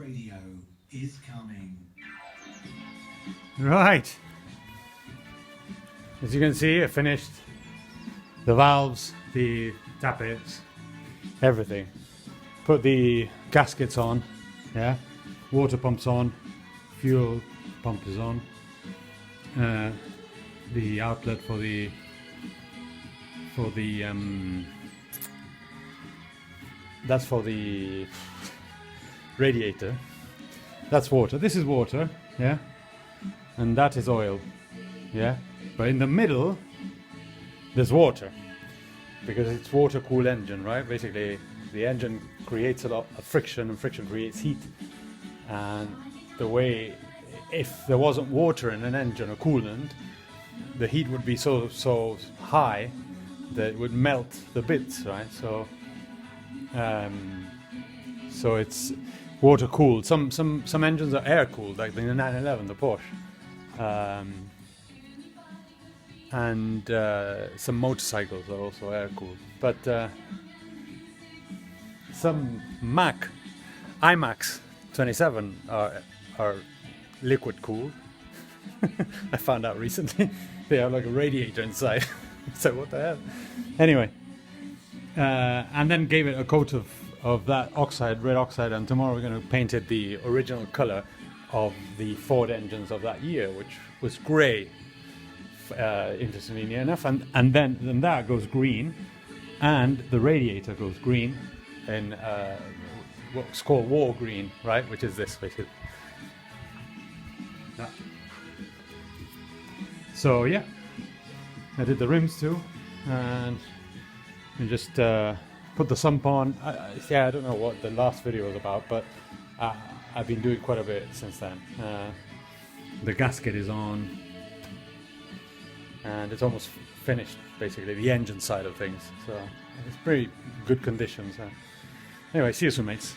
radio is coming. Right. As you can see, I finished the valves, the tappets, everything. Put the gaskets on, yeah. Water pumps on, fuel pump is on. The outlet for the that's for the radiator. That's water. This is water, yeah, and that is oil, yeah. But in the middle, there's water because it's water-cooled engine, right? Basically, the engine creates a lot of friction, and friction creates heat. And the way, if there wasn't water in an engine or coolant, the heat would be so high that it would melt the bits, right? So it's water cooled. Some engines are air cooled, like the 911, the Porsche, and some motorcycles are also air cooled. But some iMacs 27 are liquid cooled. I found out recently they have like a radiator inside. So what the hell? Anyway, and then gave it a coat of that oxide, red oxide, and tomorrow we're going to paint it the original color of the Ford engines of that year, which was grey, interestingly enough, and then that goes green, and the radiator goes green in what's called war green, right, which is this basically. Yeah. So yeah, I did the rims too, and we just put the sump on. I don't know what the last video was about, but I've been doing quite a bit since then. The gasket is on, and it's almost finished, basically, the engine side of things. So it's pretty good conditions. Anyway, see you soon, mates.